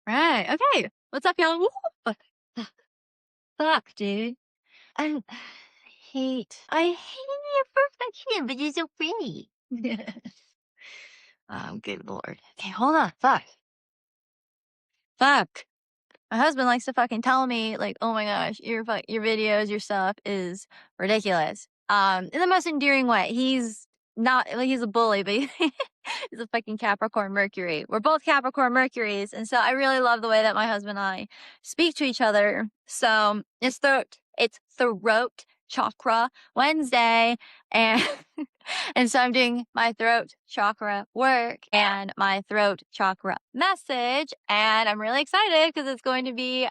Right. Okay. What's up, y'all? Woo! Fuck, fuck, dude. I hate your perfection, but you're so pretty. Good lord. Okay, hold on. Fuck. My husband likes to fucking tell me, like, oh my gosh, your videos, your stuff is ridiculous. In the most endearing way. He's not like he's a bully, but he's a fucking Capricorn Mercury. We're both Capricorn Mercuries, and so I really love the way that my husband and I speak to each other. So it's throat chakra Wednesday, and and so I'm doing my throat chakra work and my throat chakra message, and I'm really excited because it's going to be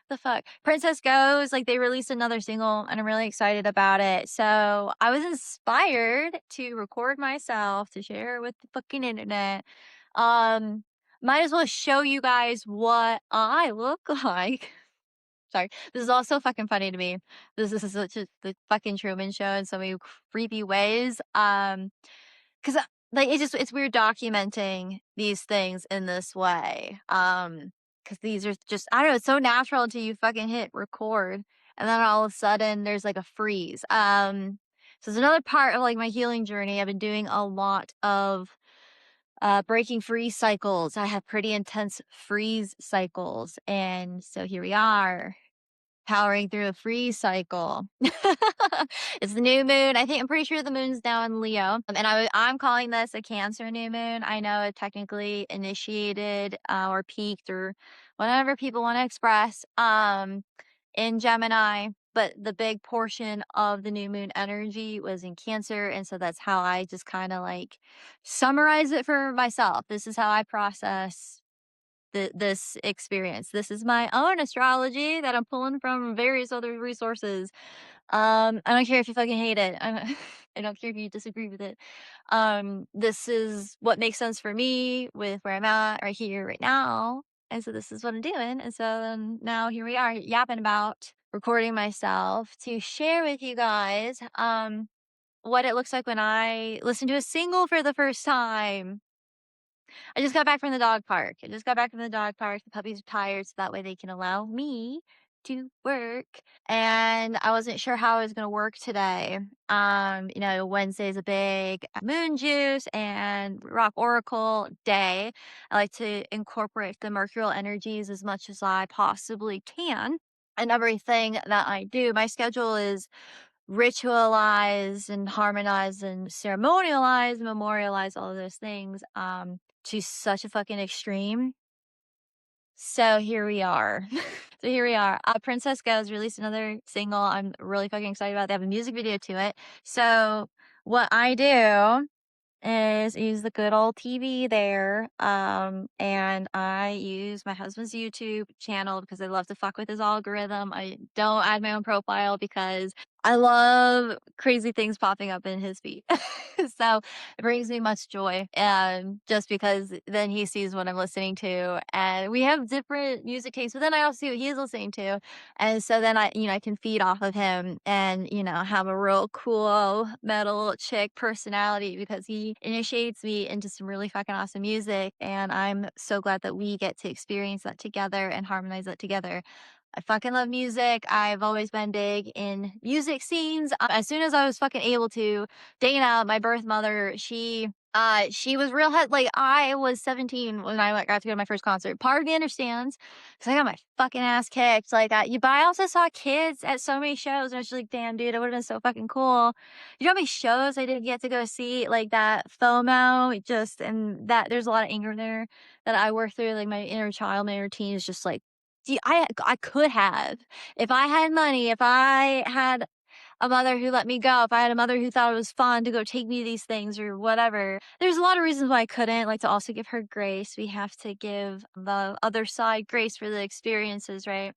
the fuck PrincessGoes, like they released another single and I'm really excited about it. So I was inspired to record myself to share with the fucking internet. Um might as well show you guys what I look like. Sorry. This is also fucking funny to me. This is such a the fucking Truman Show in so many creepy ways. 'Cause, like, it's weird documenting these things in this way, 'cause these are just I don't know, it's so natural until you fucking hit record, and then all of a sudden, there's, like, a freeze, so it's another part of, like, my healing journey. I've been doing a lot of, breaking freeze cycles. I have pretty intense freeze cycles, and so here we are powering through a freeze cycle. It's the new moon. I'm pretty sure the moon's now in Leo. And I'm calling this a Cancer new moon. I know it technically initiated or peaked or whatever people want to express in Gemini. But the big portion of the new moon energy was in Cancer. And so that's how I just kind of like summarize it for myself. This is how I process this experience. This is my own astrology that I'm pulling from various other resources. I don't care if you fucking hate it. I don't care if you disagree with it. This is what makes sense for me with where I'm at right here, right now. And so this is what I'm doing. And so then now here we are yapping about recording myself to share with you guys what it looks like when I listen to a single for the first time. I just got back from the dog park. I just got back from the dog park. The puppies are tired, so that way they can allow me to work. And I wasn't sure how I was going to work today. Wednesday is a big moon juice and rock oracle day. I like to incorporate the mercurial energies as much as I possibly can. And everything that I do, my schedule is ritualize and harmonize and ceremonialize, memorialize all of those things to such a fucking extreme. So here we are. PrincessGoes released another single. I'm really fucking excited about it. They have a music video to it. So what I do is use the good old TV there. And I use my husband's YouTube channel because I love to fuck with his algorithm. I don't add my own profile because I love crazy things popping up in his feed. So it brings me much joy. And just because then he sees what I'm listening to and we have different music tastes, but then I also see what he's listening to. And so then I can feed off of him and, have a real cool metal chick personality because he initiates me into some really fucking awesome music. And I'm so glad that we get to experience that together and harmonize that together. I fucking love music. I've always been big in music scenes. As soon as I was fucking able to, Dana, my birth mother, she was real like I was 17 when I got to go to my first concert. Part of me understands because I got my fucking ass kicked. But I also saw kids at so many shows, and I was just like, damn, dude, it would have been so fucking cool. You know how many shows I didn't get to go see? Like that FOMO, and that there's a lot of anger there that I work through. Like my inner child, my inner teen is just like, I could have, if I had money, if I had a mother who let me go, if I had a mother who thought it was fun to go take me to these things or whatever. There's a lot of reasons why I couldn't, like to also give her grace. We have to give the other side grace for the experiences, right?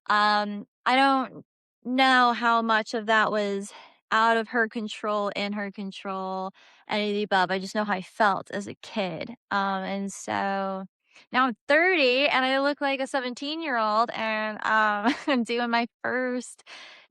I don't know how much of that was out of her control, in her control, any of the above. I just know how I felt as a kid. And so now I'm 30 and I look like a 17-year-old and I'm doing my first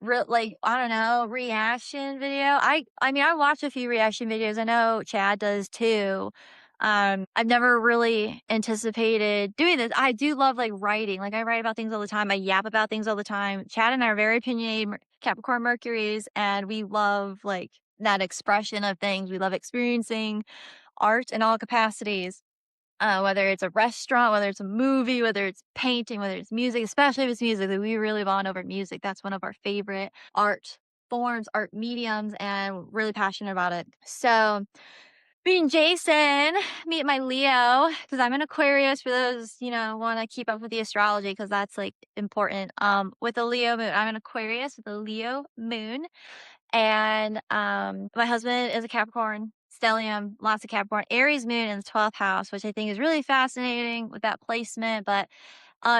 I don't know, reaction video. I mean I watch a few reaction videos. I know Chad does too. I've never really anticipated doing this. I do love like writing. Like I write about things all the time. I yap about things all the time. Chad and I are very opinionated Capricorn Mercuries, and we love like that expression of things. We love experiencing art in all capacities. Whether it's a restaurant, whether it's a movie, whether it's painting, whether it's music, especially if it's music, like we really bond over music. That's one of our favorite art forms, art mediums, and really passionate about it. So being Jason, meet my Leo, because I'm an Aquarius for those, want to keep up with the astrology because that's like important. With a Leo moon, I'm an Aquarius with a Leo moon. And my husband is a Capricorn, stellium, lots of Capricorn, Aries moon in the 12th house, which I think is really fascinating with that placement. But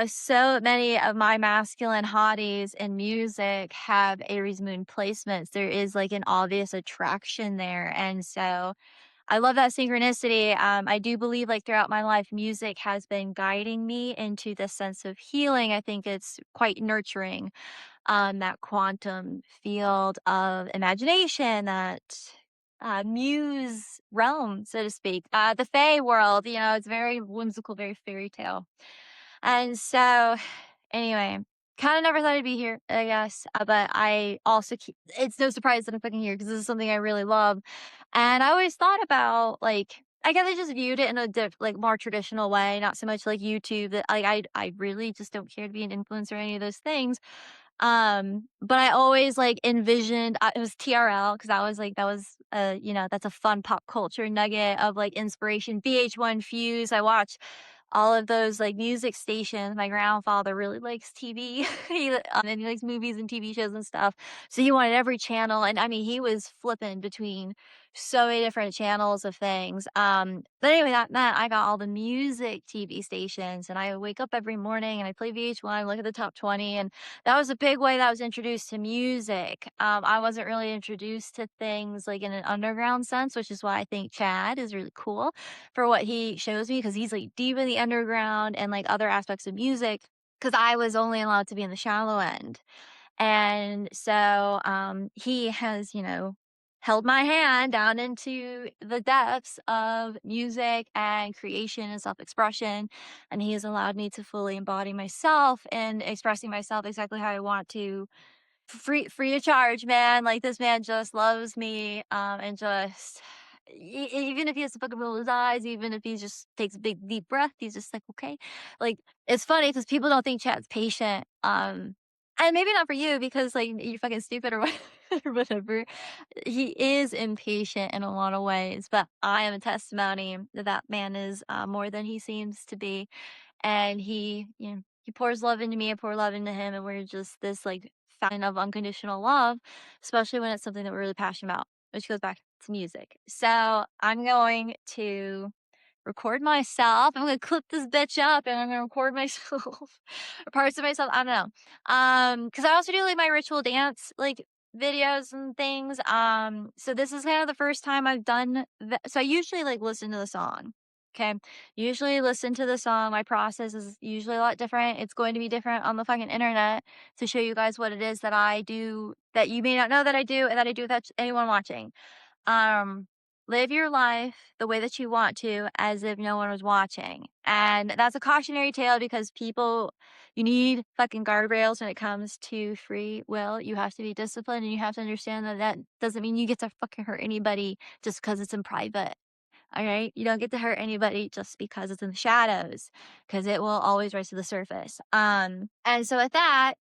so many of my masculine hotties in music have Aries moon placements. There is like an obvious attraction there. And so I love that synchronicity. I do believe, like, throughout my life, music has been guiding me into this sense of healing. I think it's quite nurturing, that quantum field of imagination, that muse realm, so to speak. The Fae world, it's very whimsical, very fairy tale. And so, anyway, kind of never thought I'd be here, I guess. But I also it's no surprise that I'm fucking here because this is something I really love. And I always thought about like, I guess I just viewed it in a like more traditional way, not so much like YouTube. That like I really just don't care to be an influencer or any of those things. But I always like envisioned it was TRL because that was that's a fun pop culture nugget of like inspiration. VH1 Fuse. I watch all of those like music stations. My grandfather really likes TV. And he likes movies and TV shows and stuff. So he wanted every channel, and I mean he was flipping between so many different channels of things. But anyway, that meant I got all the music TV stations, and I wake up every morning and I play VH1, look at the top 20, and that was a big way that I was introduced to music. I wasn't really introduced to things like in an underground sense, which is why I think Chad is really cool for what he shows me because he's like deep in the underground and like other aspects of music. Because I was only allowed to be in the shallow end. And so he has, held my hand down into the depths of music and creation and self expression. And he has allowed me to fully embody myself and expressing myself exactly how I want to, free of charge, man. Like this man just loves me, and just even if he has to fucking roll his eyes, even if he just takes a big deep breath, he's just like, okay. Like it's funny because people don't think Chad's patient. And maybe not for you because like you're fucking stupid or or whatever. He is impatient in a lot of ways, but I am a testimony that that man is more than he seems to be. And he pours love into me, I pour love into him, and we're just this like fountain of unconditional love, especially when it's something that we're really passionate about, which goes back to music. So I'm going to record myself. I'm gonna clip this bitch up and I'm gonna record myself or parts of myself. I don't know. Because I also do like my ritual dance like videos and things. So this is kind of the first time I've done that. So I usually like listen to the song. Okay. Usually listen to the song. My process is usually a lot different. It's going to be different on the fucking internet to show you guys what it is that I do that you may not know that I do and that I do without anyone watching. Um, Live your life the way that you want to as if no one was watching. And that's a cautionary tale because you need fucking guardrails when it comes to free will. You have to be disciplined and you have to understand that that doesn't mean you get to fucking hurt anybody just because it's in private. All right. You don't get to hurt anybody just because it's in the shadows because it will always rise to the surface. And so with that,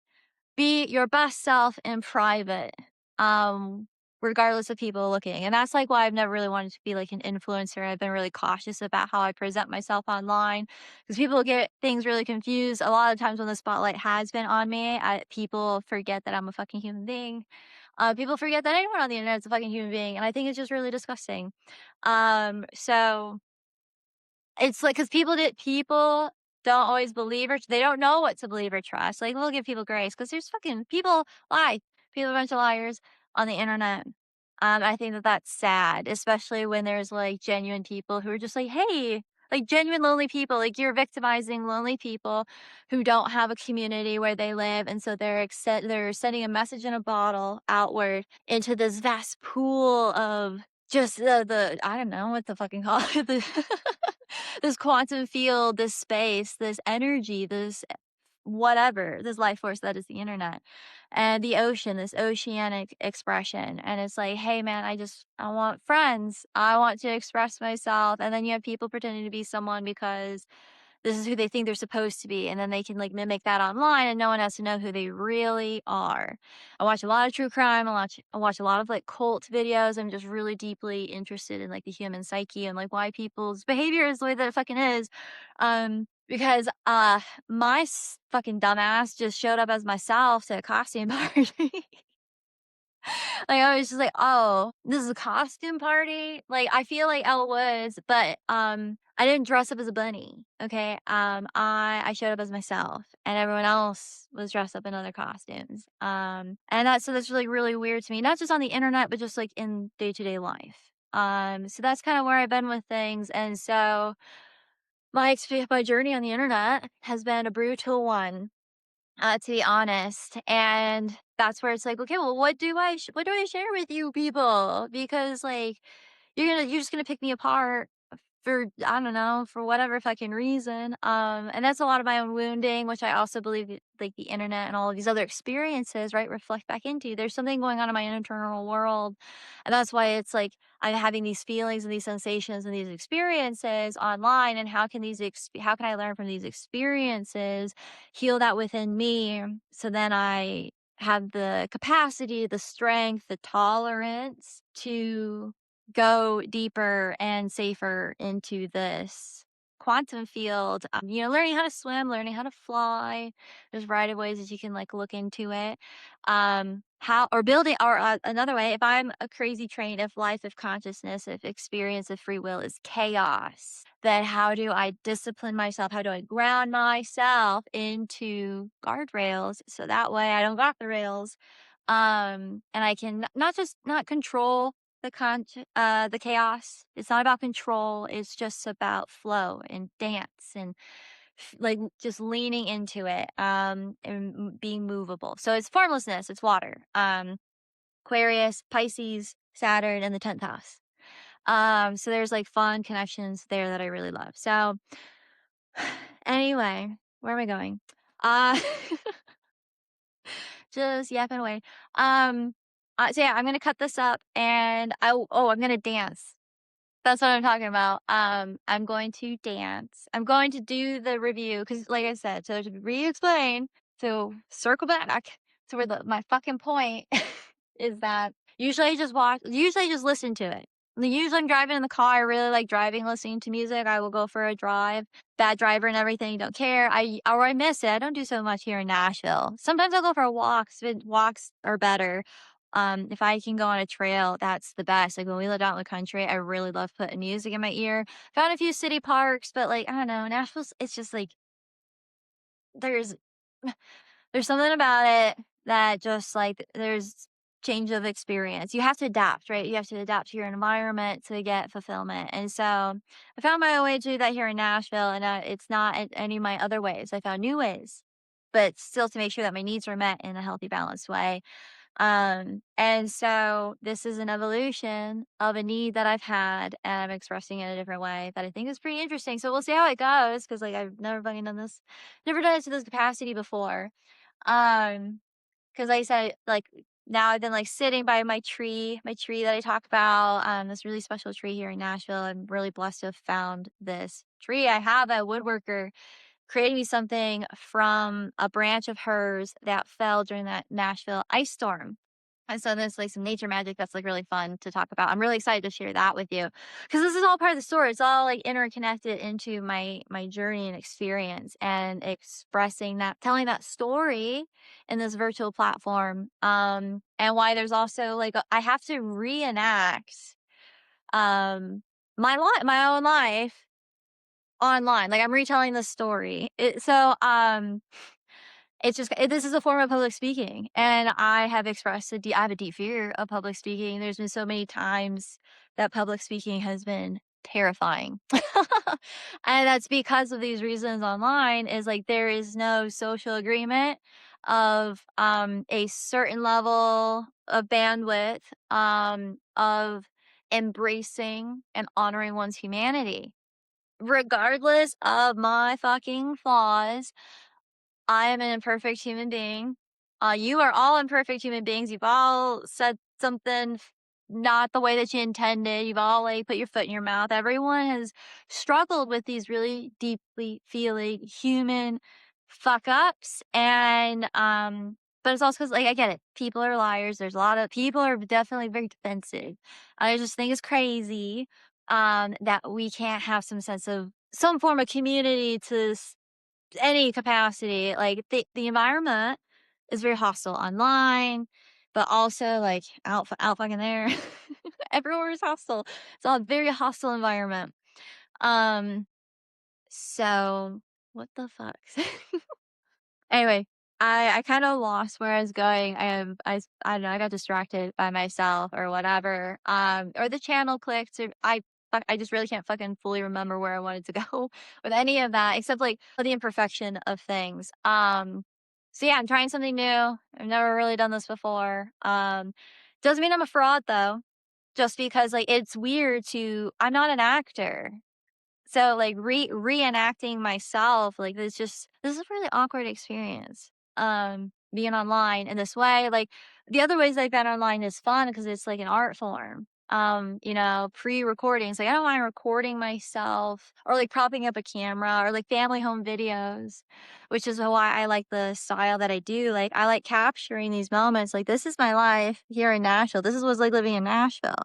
be your best self in private, um, regardless of people looking. And that's like why I've never really wanted to be like an influencer. I've been really cautious about how I present myself online because people get things really confused. A lot of times when the spotlight has been on me, people forget that I'm a fucking human being. People forget that anyone on the internet is a fucking human being. And I think it's just really disgusting. So it's like, cause people don't always believe or they don't know what to believe or trust. Like, we'll give people grace because there's fucking people lie. People are a bunch of liars on the internet. I think that that's sad, especially when there's like genuine people who are just like, hey, like genuine lonely people, like you're victimizing lonely people who don't have a community where they live. And so they're sending a message in a bottle outward into this vast pool of just the I don't know what to fucking call it, the this quantum field, this space, this energy, this whatever, this life force that is the internet, and the ocean, this oceanic expression, and it's like, "Hey, man, I want friends. I want to express myself," and then you have people pretending to be someone because this is who they think they're supposed to be, and then they can, like, mimic that online, and no one has to know who they really are. I watch a lot of true crime, I watch a lot of, like, cult videos. I'm just really deeply interested in, like, the human psyche and, like, why people's behavior is the way that it fucking is. Because, my fucking dumbass just showed up as myself to a costume party. Like, I was just like, "Oh, this is a costume party?" Like, I feel like Elle Woods, but, I didn't dress up as a bunny, okay? I showed up as myself, and everyone else was dressed up in other costumes. And that's really, really weird to me, not just on the internet, but just, like, in day-to-day life. So that's kinda where I've been with things, and so my journey on the internet has been a brutal one, to be honest. And that's where it's like, okay, well, what do I share with you people? Because like you're just gonna pick me apart for I don't know, for whatever fucking reason. And that's a lot of my own wounding, which I also believe that, like the internet and all of these other experiences, right, reflect back into. There's something going on in my internal world. And that's why it's like I'm having these feelings and these sensations and these experiences online. And how can I learn from these experiences, heal that within me, so then I have the capacity, the strength, the tolerance to go deeper and safer into this quantum field. Learning how to swim, learning how to fly. There's a variety of ways that you can like look into it. How or building or another way, if I'm a crazy train of life, of consciousness, if experience of free will is chaos, then how do I discipline myself? How do I ground myself into guardrails so that way I don't go off the rails? And I can not just not control the chaos. It's not about control. It's just about flow and dance and like just leaning into it. And being movable. So it's formlessness. It's water. Aquarius, Pisces, Saturn, and the 10th house. So there's like fun connections there that I really love. So anyway, where am I going? Uh, just yapping away. So yeah, I'm gonna cut this up, and I'm gonna dance. That's what I'm talking about. I'm going to dance. I'm going to do the review because, like I said, so to re-explain, to circle back to where my fucking point is that usually I just listen to it. Like, usually I'm driving in the car. I really like driving, listening to music. I will go for a drive. Bad driver and everything. Don't care. I miss it. I don't do so much here in Nashville. Sometimes I'll go for walks. Walks are better. If I can go on a trail, that's the best. Like when we lived out in the country, I really love putting music in my ear. Found a few city parks, but like I don't know, Nashville's it's just like there's there's something about it that just like there's change of experience. You have to adapt, right? You have to adapt to your environment to get fulfillment. And so I found my own way to do that here in Nashville, and it's not in any of my other ways. I found new ways, but still to make sure that my needs are met in a healthy, balanced way. And so this is an evolution of a need that I've had, and I'm expressing it in a different way that I think is pretty interesting. So we'll see how it goes because like I've never fucking done this, never done it to this capacity before. Um, because like I said, like now I've been like sitting by my tree that I talk about, this really special tree here in Nashville. I'm really blessed to have found this tree. I have a woodworker created me something from a branch of hers that fell during that Nashville ice storm. And so there's like some nature magic that's like really fun to talk about. I'm really excited to share that with you because this is all part of the story. It's all like interconnected into my journey and experience and expressing that, telling that story in this virtual platform. And why there's also like I have to reenact my own life online, like, I'm retelling the story. It's just this is a form of public speaking, and I have a deep fear of public speaking. There's been so many times that public speaking has been terrifying. And that's because of these reasons online is, like, there is no social agreement of, a certain level of bandwidth, of embracing and honoring one's humanity. Regardless of my fucking flaws, I am an imperfect human being. You are all imperfect human beings. You've all said something not the way that you intended. You've all like put your foot in your mouth. Everyone has struggled with these really deeply feeling human fuck ups. And but it's also because like I get it. People are liars. There's a lot of people are definitely very defensive. I just think it's crazy that we can't have some sense of some form of community to any capacity. Like the environment is very hostile online, but also like out fucking there. Everywhere is hostile. It's all a very hostile environment. Um, so what the fuck? Anyway, I kind of lost where I was going. I don't know. I got distracted by myself or whatever. Or the channel clicked. Or I just really can't fucking fully remember where I wanted to go with any of that, except like the imperfection of things. So yeah, I'm trying something new. I've never really done this before. Doesn't mean I'm a fraud though. Just because like it's weird to. I'm not an actor. So, like, reenacting myself, like, this is a really awkward experience, being online in this way, like, the other ways I've been online is fun because it's, like, an art form, you know, pre-recordings, like, I don't mind recording myself or, like, propping up a camera or, like, family home videos, which is why I like the style that I do, like, I like capturing these moments, like, this is my life here in Nashville, this is what's like living in Nashville.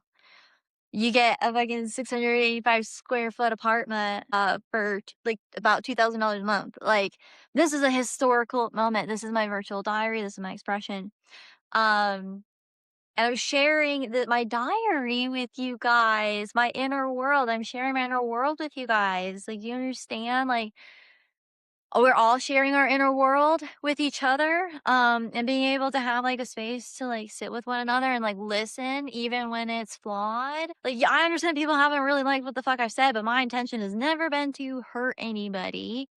You get a fucking 685 square foot apartment, for like about $2,000 a month. Like, this is a historical moment. This is my virtual diary. This is my expression. Um, and I'm sharing my diary with you guys, my inner world. I'm sharing my inner world with you guys. Like, you understand? Like, we're all sharing our inner world with each other, and being able to have like a space to like sit with one another and like listen even when it's flawed. Like, yeah, I understand people haven't really liked what the fuck I've said, but my intention has never been to hurt anybody.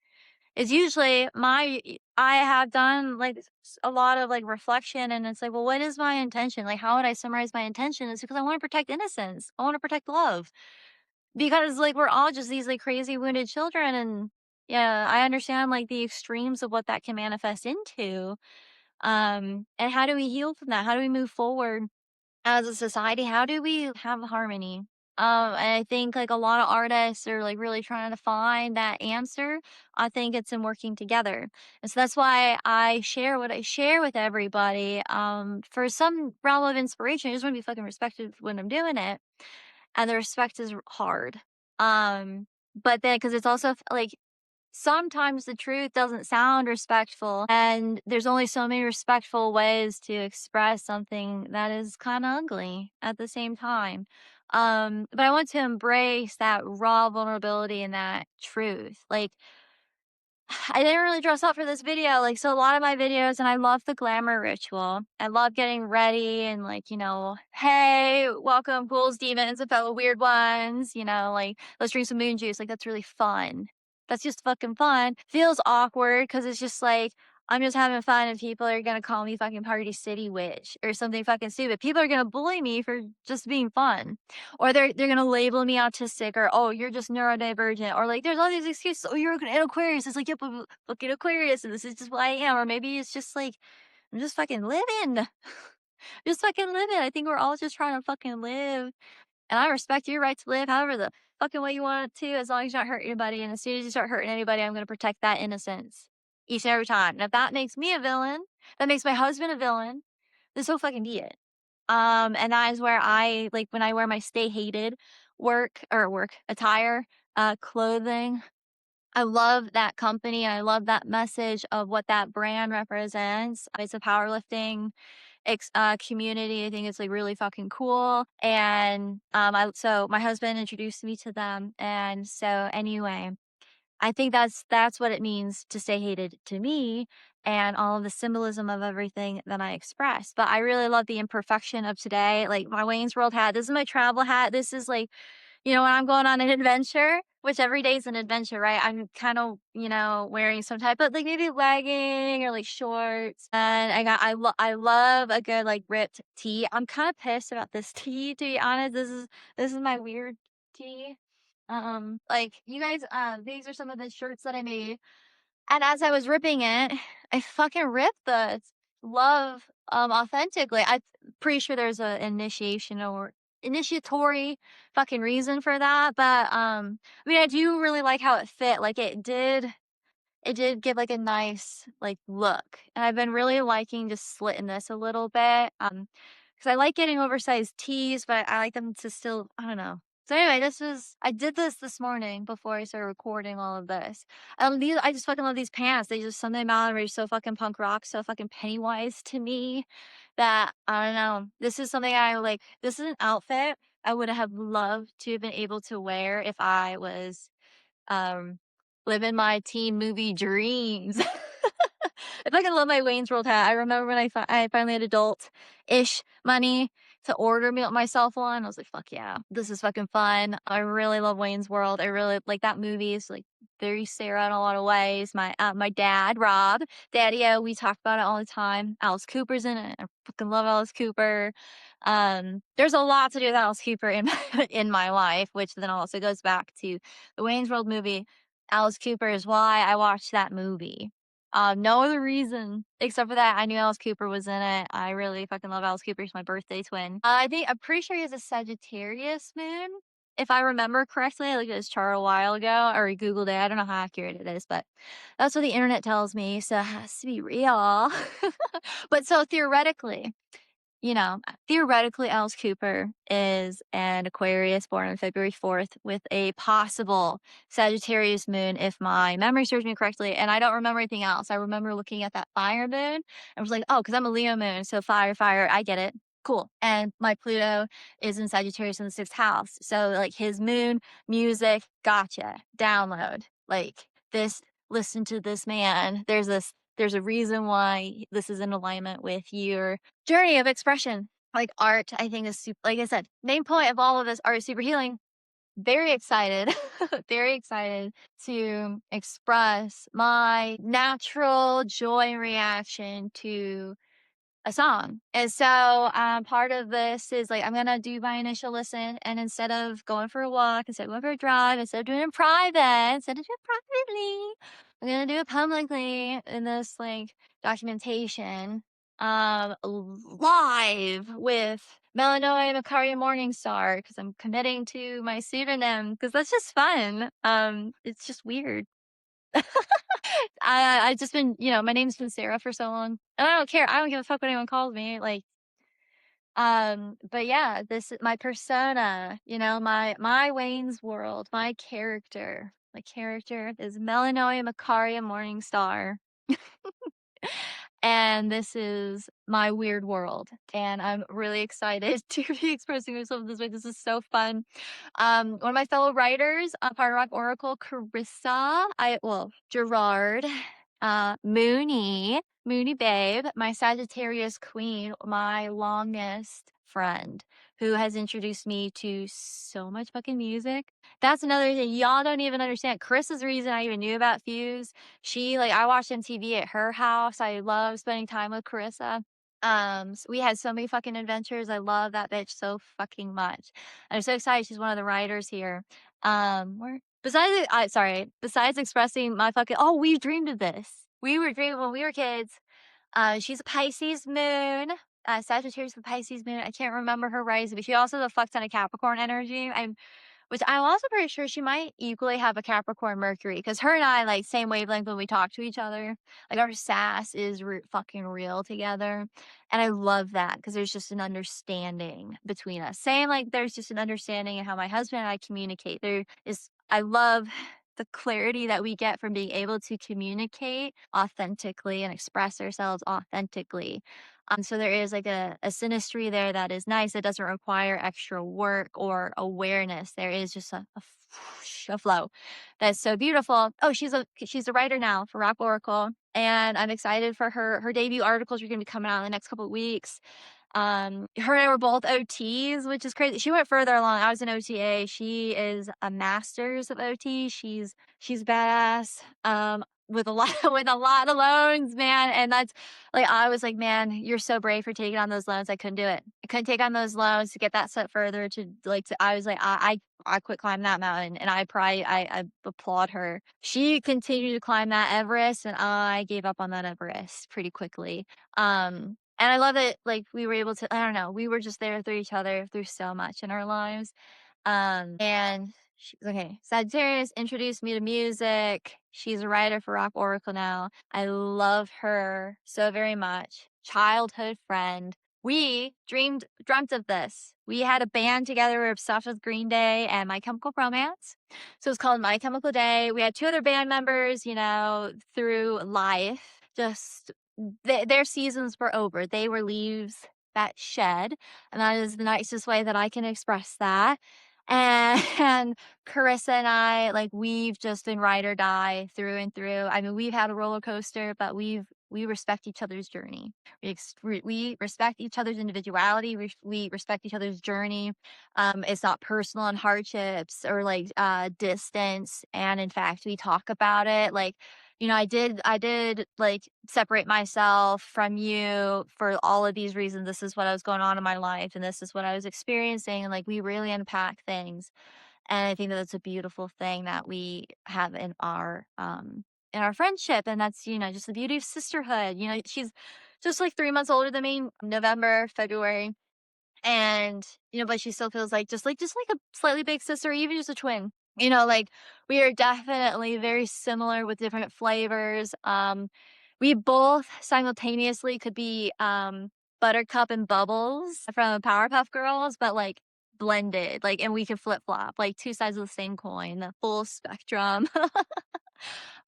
It's usually I have done like a lot of like reflection, and it's like, well, what is my intention? Like, how would I summarize my intention? It's because I want to protect innocence. I want to protect love. Because, like, we're all just these, like, crazy wounded children, and yeah, I understand, like, the extremes of what that can manifest into, and how do we heal from that? How do we move forward as a society? How do we have harmony? And I think, like, a lot of artists are, like, really trying to find that answer. I think it's in working together, and so that's why I share what I share with everybody, for some realm of inspiration. I just wanna be fucking respected when I'm doing it, and the respect is hard. But then because it's also like sometimes the truth doesn't sound respectful, and there's only so many respectful ways to express something that is kind of ugly at the same time. But I want to embrace that raw vulnerability and that truth. Like, I didn't really dress up for this video, like, so a lot of my videos and I love the glamour ritual. I love getting ready and, like, you know, "Hey, welcome, ghouls, demons, and fellow weird ones," you know, like, "Let's drink some moon juice," like, that's really fun. That's just fucking fun. Feels awkward because it's just like, I'm just having fun and people are gonna call me fucking Party City Witch or something fucking stupid. People are gonna bully me for just being fun. Or they're gonna label me autistic or, "Oh, you're just neurodivergent," or, like, there's all these excuses, "Oh, you're an Aquarius." It's like, "Yeah, but look at Aquarius, and this is just what I am." Or maybe it's just like, I'm just fucking living. Just fucking living. I think we're all just trying to fucking live, and I respect your right to live however the fucking way you want to, as long as you don't hurt anybody, and as soon as you start hurting anybody, I'm gonna protect that innocence each and every time, and if that makes me a villain, that makes my husband a villain, then so fucking be it. And that is where I like when I wear my stay hated work attire, clothing. I love that company and I love that message of what that brand represents. It's a powerlifting community. I think it's like really fucking cool. And so my husband introduced me to them. And so anyway, I think that's what it means to stay hated to me and all of the symbolism of everything that I express. But I really love the imperfection of today. Like my Wayne's World hat. This is my travel hat. This is like when I'm going on an adventure, which every day is an adventure, right? I'm kind of, wearing some type of like maybe legging or like shorts. And I love a good like ripped tee. I'm kind of pissed about this tee, to be honest. This is my weird tee. Like you guys, these are some of the shirts that I made. And as I was ripping it, I fucking ripped the love authentically. I'm pretty sure there's a initiation or initiatory fucking reason for that. But I mean I do really like how it fit. Like it did give like a nice like look. And I've been really liking just slitting this a little bit. Because I like getting oversized tees, but I like them to still, I don't know. So anyway, I did this morning before I started recording all of this. I just fucking love these pants. They just something about them are so fucking punk rock, so fucking Pennywise to me that I don't know. This is something I like. This is an outfit I would have loved to have been able to wear if I was um, living my teen movie dreams. I fucking love my Wayne's World hat. I remember when I finally had adult-ish money to order me myself one. I was like, fuck yeah, this is fucking fun. I really love Wayne's World. I really like that movie. It's like very Sarah in a lot of ways. My dad, Rob, Daddy-O, we talk about it all the time. Alice Cooper's in it. I fucking love Alice Cooper. There's a lot to do with Alice Cooper in in my life, which then also goes back to the Wayne's World movie. Alice Cooper is why I watched that movie. No other reason except for that I knew Alice Cooper was in it. I really fucking love Alice Cooper. He's my birthday twin. I'm pretty sure he has a Sagittarius moon. If I remember correctly, I looked at his chart a while ago, or I Googled it. I don't know how accurate it is, but that's what the internet tells me, so it has to be real. But so theoretically, Alice Cooper is an Aquarius born on February 4th with a possible Sagittarius moon, if my memory serves me correctly. And I don't remember anything else. I remember looking at that fire moon and was like, oh, because I'm a Leo moon. So fire, fire, I get it. Cool. And my Pluto is in Sagittarius in the 6th house. So, like, his moon, music, gotcha. Download. Like, this, listen to this man. There's a reason why this is in alignment with your journey of expression. Like art, I think is super, like I said, main point of all of this art is super healing. Very excited, very excited to express my natural joy reaction to a song. And so part of this is like I'm gonna do my initial listen, and instead of going for a walk, instead of going for a drive, instead of doing it in private, instead of doing it privately, I'm gonna do it publicly in this like documentation live with Melinoe Macaria Mourningstar, because I'm committing to my pseudonym because that's just fun. It's just weird. I just been, my name's been Sarah for so long, and I don't care. I don't give a fuck what anyone calls me. Like, but yeah, this is my persona. My Wayne's World, my character. My character is Melinoe Macaria Mourningstar. And this is my weird world. And I'm really excited to be expressing myself this way. This is so fun. One of my fellow writers, part of Rock Oracle, Gerard, Mooney Babe, my Sagittarius Queen, my longest friend, who has introduced me to so much fucking music. That's another thing y'all don't even understand. Chris is the reason I even knew about Fuse. I watched MTV at her house. I love spending time with Carissa. So we had so many fucking adventures. I love that bitch so fucking much. I'm so excited she's one of the writers here. Besides expressing my fucking, oh, we dreamed of this. We were dreaming when we were kids. She's a Pisces moon. Sagittarius with Pisces moon. I can't remember her rising, but she also has a fuck ton of Capricorn energy. Which I'm also pretty sure she might equally have a Capricorn Mercury, because her and I, like, same wavelength when we talk to each other. Like, our sass is fucking real together. And I love that because there's just an understanding between us. Same, like, there's just an understanding in how my husband and I communicate. I love the clarity that we get from being able to communicate authentically and express ourselves authentically. So there is like a synastry there that is nice. It doesn't require extra work or awareness. There is just a flow that's so beautiful. Oh, she's a writer now for Rock Oracle, and I'm excited for her debut articles are going to be coming out in the next couple of weeks. Her and I were both OTs, which is crazy. She went further along. I was an OTA. She is a master's of OT. She's badass. With a lot with a lot of loans, man. And that's like I was like, man, you're so brave for taking on those loans. I couldn't do it. I couldn't take on those loans to get that step further to like to I was like, I quit climbing that mountain and I applaud her. She continued to climb that Everest and I gave up on that Everest pretty quickly. And I love it, like, we were able to I don't know, we were just there through each other through so much in our lives. And she okay, Sagittarius introduced me to music. She's a writer for Rock Oracle now. I love her so very much. Childhood friend. We dreamt of this. We had a band together. We were obsessed with Green Day and My Chemical Romance. So it's called My Chemical Day. We had two other band members, you know, through life. Just their seasons were over. They were leaves that shed, and that is the nicest way that I can express that. And Carissa and I, like, we've just been ride or die through and through. I mean, we've had a roller coaster, but we respect each other's journey. We respect each other's individuality. We respect each other's journey. It's not personal and hardships or like distance. And in fact, we talk about it. Like, you know, I did like separate myself from you for all of these reasons. This is what I was going on in my life, and this is what I was experiencing. And like, we really unpack things. And I think that that's a beautiful thing that we have in our friendship. And that's, you know, just the beauty of sisterhood. You know, she's just like 3 months older than me, November, February. And, you know, but she still feels like just like a slightly big sister, even just a twin. You know, like we are definitely very similar with different flavors. We both simultaneously could be Buttercup and Bubbles from Powerpuff Girls, but like blended, like, and we could flip flop, like two sides of the same coin, the full spectrum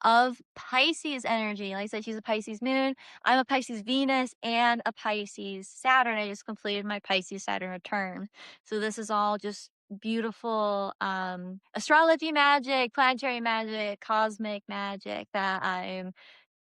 of Pisces energy. Like I said, she's a Pisces moon. I'm a Pisces Venus and a Pisces Saturn. I just completed my Pisces Saturn return. So this is all just beautiful astrology magic, planetary magic, cosmic magic that I'm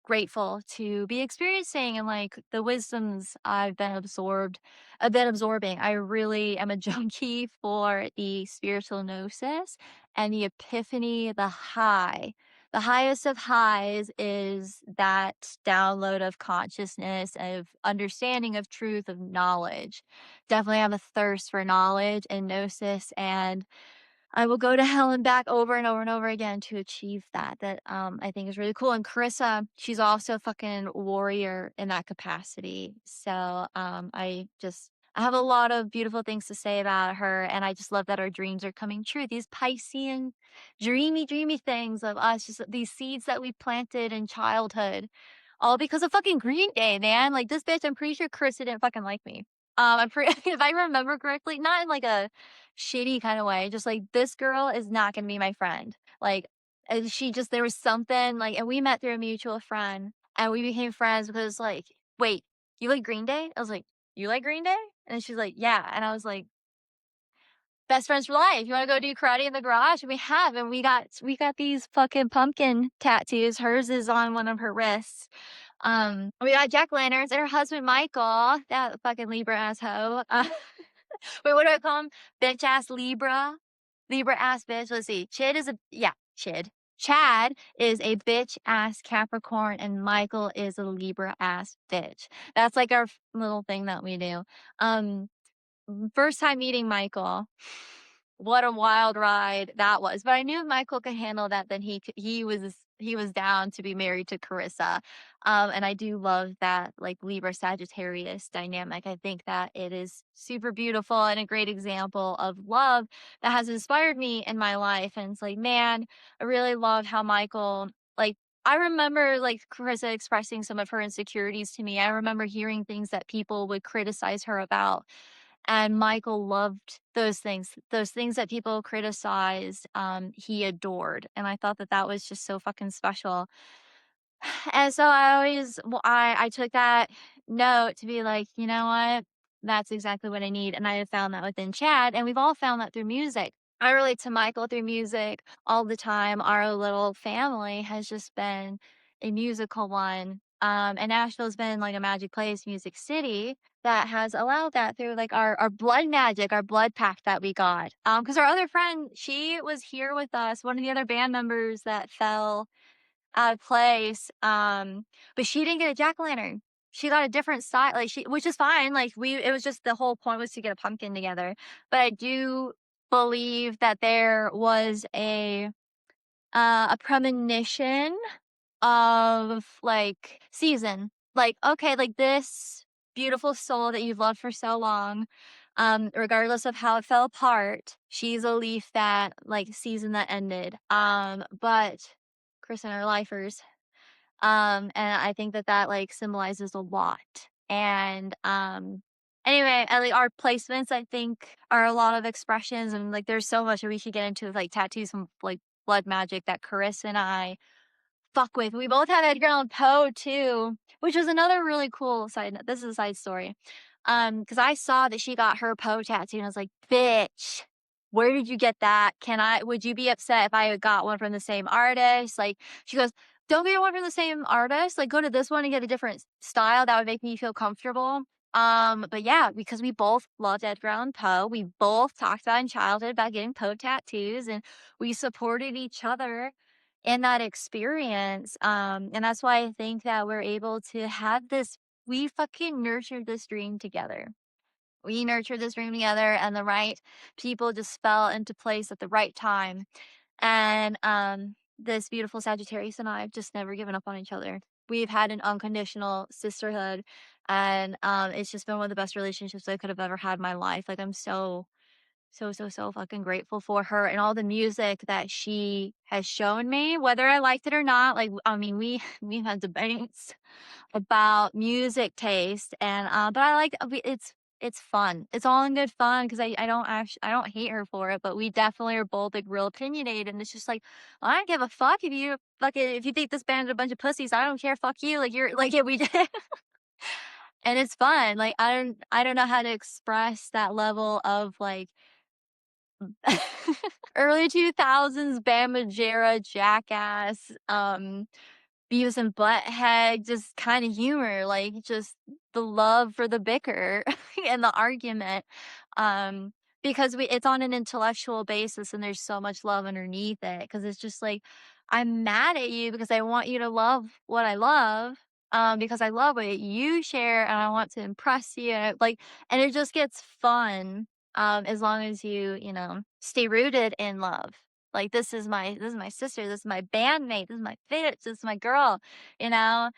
grateful to be experiencing and like the wisdoms I've been absorbing. I really am a junkie for the spiritual gnosis and the epiphany, the high. The highest of highs is that download of consciousness, of understanding, of truth, of knowledge. Definitely have a thirst for knowledge and gnosis, and I will go to hell and back over and over and over again to achieve that. That I think is really cool. And Carissa, she's also a fucking warrior in that capacity. So I have a lot of beautiful things to say about her, and I just love that our dreams are coming true. These Piscean, dreamy things of us, just these seeds that we planted in childhood, all because of fucking Green Day, man. Like this bitch, I'm pretty sure Carissa didn't fucking like me. I'm pretty if I remember correctly, not in like a shitty kind of way, just like this girl is not gonna be my friend. Like, and she just there was something like, and we met through a mutual friend, and we became friends because like, wait, you like Green Day? I was like, you like Green Day? And she's like, yeah, and I was like, best friends for life. You want to go do karate in the garage? And we have, and we got these fucking pumpkin tattoos. Hers is on one of her wrists. We got jack lanterns and her husband Michael, that fucking Libra asshole. Wait, what do I call him? Bitch ass Libra. Libra ass bitch. Let's see. Chad is a bitch ass Capricorn and Michael is a Libra ass bitch. That's like our little thing that we do. First time meeting Michael, what a wild ride that was. But I knew if Michael could handle that, then he was down to be married to Carissa. And I do love that like Libra Sagittarius dynamic. I think that it is super beautiful and a great example of love that has inspired me in my life. And it's like, man, I really love how Michael like I remember like Carissa expressing some of her insecurities to me. I remember hearing things that people would criticize her about. And Michael loved those things that people criticized, he adored, and I thought that that was just so fucking special. And so I always I took that note to be like, "You know what? That's exactly what I need," and I have found that within Chad, and we've all found that through music. I relate to Michael through music all the time. Our little family has just been a musical one. And Nashville's been like a magic place, music city that has allowed that through like our blood magic, our blood pact that we got. Because our other friend, she was here with us, one of the other band members that fell out of place. But she didn't get a jack-o'-lantern. She got a different style, like which is fine. Like it was just the whole point was to get a pumpkin together. But I do believe that there was a premonition of like season. Like, okay, like this beautiful soul that you've loved for so long, regardless of how it fell apart, she's a leaf that like season that ended. But Chris and our lifers. And I think that that like symbolizes a lot. And anyway, like our placements I think are a lot of expressions, and like there's so much that we could get into with like tattoos and like blood magic that Carissa and I fuck with. We both have Edgar Allan Poe too, which was another really cool side note. This is a side story. Because I saw that she got her Poe tattoo, and I was like, bitch, where did you get that? Would you be upset if I got one from the same artist? Like, she goes, don't get one from the same artist. Like, go to this one and get a different style. That would make me feel comfortable. But yeah, because we both loved Edgar Allan Poe. We both talked about in childhood about getting Poe tattoos, and we supported each other in that experience. And that's why I think that we're able to have this, we fucking nurtured this dream together. We nurtured this dream together, and the right people just fell into place at the right time. And this beautiful Sagittarius and I have just never given up on each other. We've had an unconditional sisterhood, and it's just been one of the best relationships I could have ever had in my life. Like, I'm so fucking grateful for her and all the music that she has shown me, whether I liked it or not. Like, I mean, we've had debates about music taste, and but I like it's fun. It's all in good fun because I don't hate her for it, but we definitely are both like real opinionated, and it's just like I don't give a fuck if you think this band is a bunch of pussies. I don't care. Fuck you. Like you're like yeah we did. And it's fun. Like I don't know how to express that level of like early 2000s Bama Jera jackass, Beavis and Butthead, just kind of humor, like just the love for the bicker and the argument. Um, because it's on an intellectual basis and there's so much love underneath it. Because it's just like, I'm mad at you because I want you to love what I love. Because I love what you share and I want to impress you. And it just gets fun. As long as you know, stay rooted in love. Like this is my sister, this is my bandmate, this is my bitch, this is my girl, you know?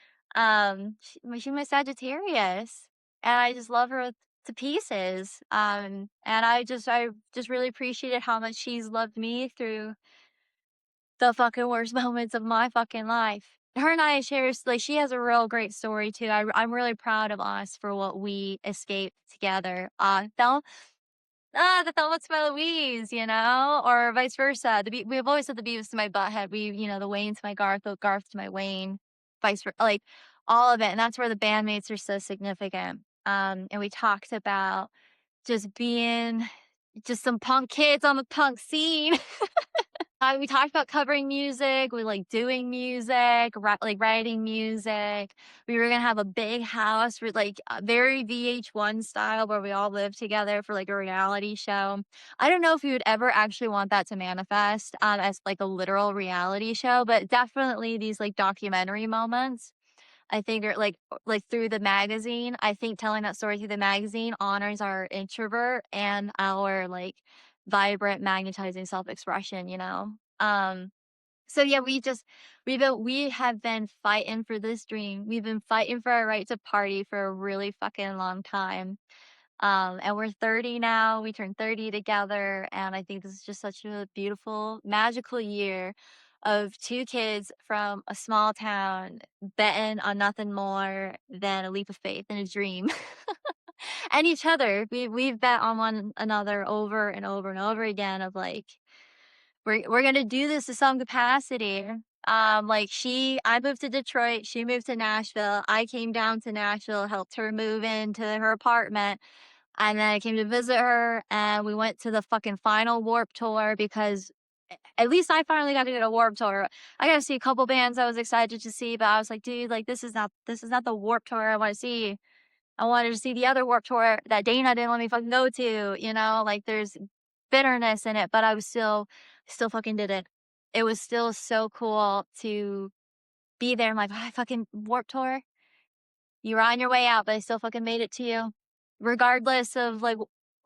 She's my Sagittarius, and I just love her to pieces. And I just really appreciated how much she's loved me through the fucking worst moments of my fucking life. Her and I shares like she has a real great story too. I'm really proud of us for what we escaped together. The Thelma's my Louise, you know, or vice versa. We've always said the Beavis to my Butthead. The Wayne to my Garth, the Garth to my Wayne, vice versa, like all of it. And that's where the bandmates are so significant. And we talked about just being just some punk kids on the punk scene. We talked about covering music, we like doing music, like writing music. We were gonna have a big house for like very VH1 style where we all live together for like a reality show. I don't know if we would ever actually want that to manifest as like a literal reality show, but definitely these like documentary moments. I think are like through the magazine. I think telling that story through the magazine honors our introvert and our like vibrant, magnetizing self-expression, you know? So yeah, we have been fighting for this dream. We've been fighting for our right to party for a really fucking long time. And we're 30 now. We turned 30 together, and I think this is just such a beautiful, magical year of two kids from a small town betting on nothing more than a leap of faith and a dream. And each other. We've bet on one another over and over and over again of like we're gonna do this to some capacity. I moved to Detroit, she moved to Nashville. I came down to Nashville, helped her move into her apartment, and then I came to visit her, and we went to the fucking final Warp Tour because at least I finally got to go to Warped Tour. I got to see a couple bands I was excited to see, but I was like, dude, like this is not the Warped Tour I want to see. I wanted to see the other Warped Tour that Dana didn't let me fucking go to, you know? Like there's bitterness in it, but I was still fucking did it. It was still so cool to be there. I'm like, "Oh, I fucking Warped Tour. You were on your way out, but I still fucking made it to you." Regardless of like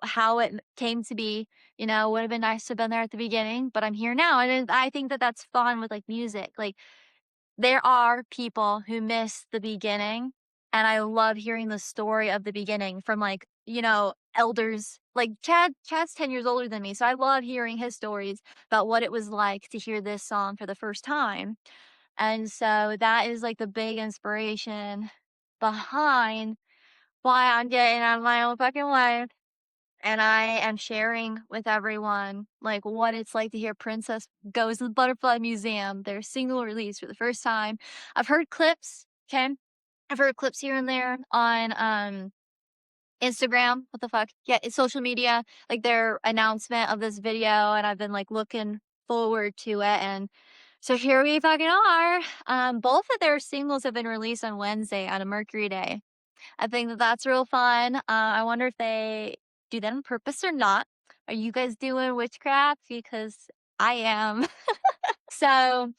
how it came to be, you know, would have been nice to have been there at the beginning, but I'm here now. And I think that that's fun with like music. Like there are people who miss the beginning, and I love hearing the story of the beginning from like, you know, elders. Like Chad's 10 years older than me, so I love hearing his stories about what it was like to hear this song for the first time. And so that is like the big inspiration behind why I'm getting out of my own fucking way. And I am sharing with everyone like what it's like to hear Princess Goes to the Butterfly Museum, their single release for the first time. I've heard clips, okay? I've heard clips here and there on Instagram. What the fuck? Yeah, it's social media, like their announcement of this video, and I've been like looking forward to it. And so here we fucking are. Both of their singles have been released on Wednesday on a Mercury day. I think that that's real fun. I wonder if they do that on purpose or not. Are you guys doing witchcraft? Because I am. So,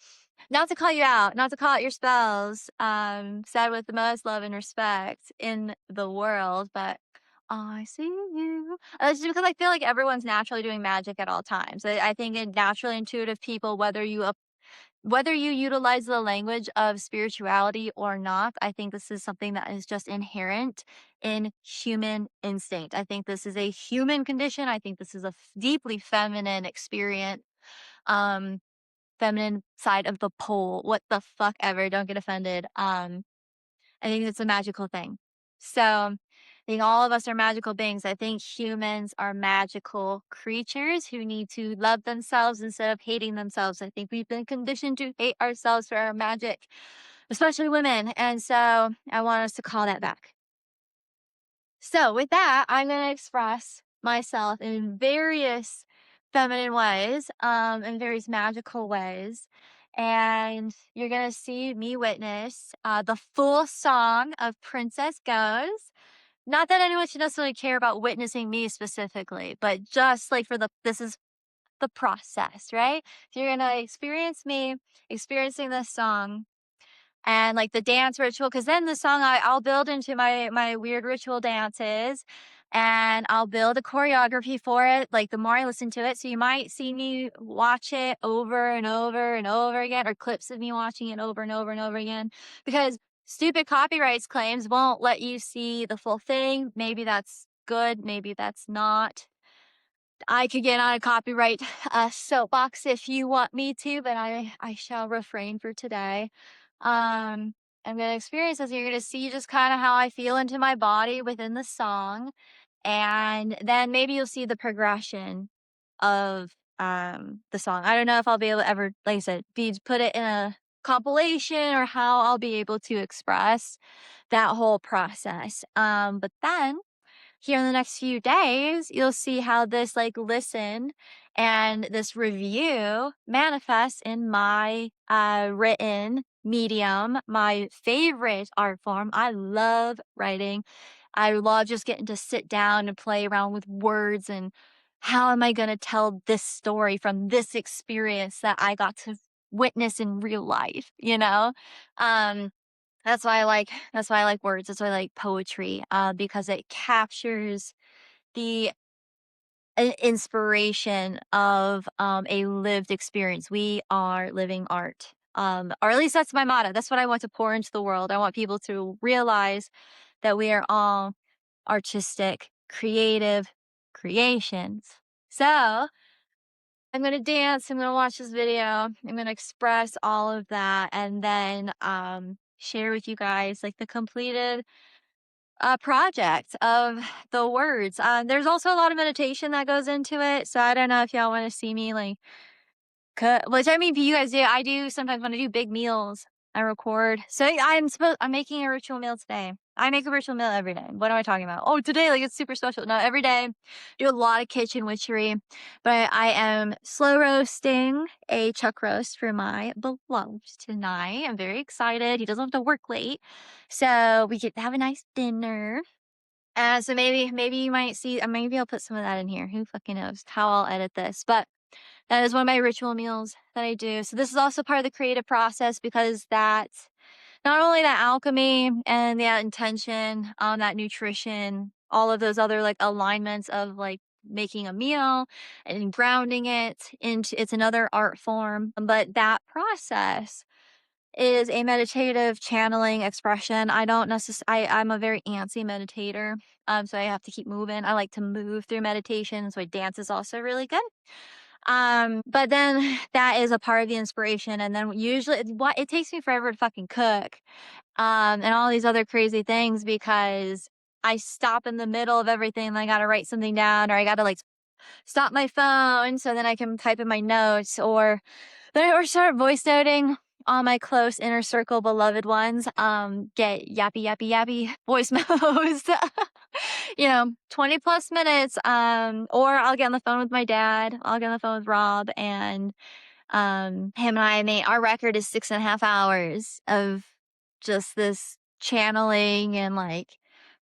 not to call you out, not to call out your spells, said with the most love and respect in the world, but I see you. Just because I feel like everyone's naturally doing magic at all times. I think in naturally intuitive people, whether you utilize the language of spirituality or not, I think this is something that is just inherent in human instinct. I think this is a human condition. I think this is a deeply feminine experience. Um, Feminine side of the pole. What the fuck ever. Don't get offended. I think it's a magical thing. So I think all of us are magical beings. I think humans are magical creatures who need to love themselves instead of hating themselves. I think we've been conditioned to hate ourselves for our magic, especially women. And so I want us to call that back. So with that, I'm going to express myself in various feminine ways, in various magical ways. And you're going to see me witness the full song of Princess Goes. Not that anyone should necessarily care about witnessing me specifically, but just like this is the process, right? So you're going to experience me experiencing this song and like the dance ritual, because then the song I'll build into my weird ritual dances, and I'll build a choreography for it like the more I listen to it. So you might see me watch it over and over and over again, or clips of me watching it over and over and over again, because stupid copyrights claims won't let you see the full thing. Maybe that's good, maybe that's not. I could get on a copyright soapbox if you want me to, but I shall refrain for today. I'm gonna experience this. You're gonna see just kind of how I feel into my body within the song, and then maybe you'll see the progression of the song. I don't know if I'll be able to ever, like I said, put it in a compilation, or how I'll be able to express that whole process. But then here in the next few days, you'll see how this like listen and this review manifests in my written medium, my favorite art form. I love writing. I love just getting to sit down and play around with words and how am I going to tell this story from this experience that I got to witness in real life, you know? Um, that's why I like words. That's why I like poetry, because it captures the inspiration of a lived experience. We are living art. Or at least that's my motto. That's what I want to pour into the world. I want people to realize that we are all artistic, creative creations. So I'm gonna dance, I'm gonna watch this video, I'm gonna express all of that, and then share with you guys like the completed project of the words. There's also a lot of meditation that goes into it, so I don't know if y'all want to see me like cut, which I mean, if you guys do, I do sometimes when I do big meals, I record. So I'm making a ritual meal today. I make a ritual meal every day. What am I talking about? Oh, today, like it's super special. No, every day, do a lot of kitchen witchery. But I am slow roasting a chuck roast for my beloved tonight. I'm very excited. He doesn't have to work late, so we get to have a nice dinner. So maybe you might see. Maybe I'll put some of that in here. Who fucking knows how I'll edit this? But that is one of my ritual meals that I do. So this is also part of the creative process because that's not only that alchemy and that intention, that nutrition, all of those other like alignments of like making a meal and grounding it into it's another art form, but that process is a meditative channeling expression. I don't necessarily I'm a very antsy meditator. So I have to keep moving. I like to move through meditation. So dance is also really good. But then that is a part of the inspiration. And then usually what it takes me forever to fucking cook. And all these other crazy things because I stop in the middle of everything and I gotta write something down or I gotta like stop my phone so then I can type in my notes or then or start voice noting all my close inner circle beloved ones. Get yappy voice memos. 20 plus minutes. Or I'll get on the phone with my dad. I'll get on the phone with Rob and him and I made our record is 6.5 hours of just this channeling and like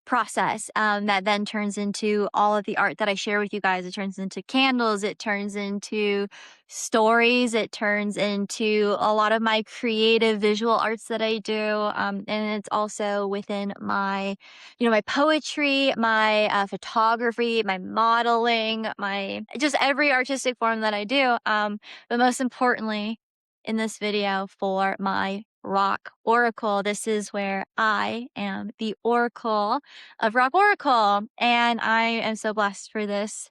process that then turns into all of the art that I share with you guys. It turns into candles, it turns into stories, it turns into a lot of my creative visual arts that I do. And it's also within my, my poetry, my photography, my modeling, my just every artistic form that I do. But most importantly, in this video for my Rock Oracle, this is where I am the Oracle of Rock Oracle. And I am so blessed for this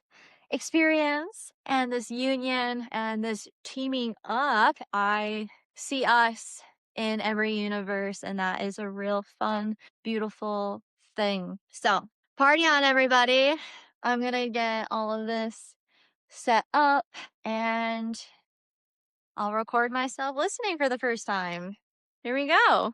experience and this union and this teaming up. I see us in every universe, and that is a real fun, beautiful thing. So, party on, everybody. I'm gonna get all of this set up and I'll record myself listening for the first time. Here we go.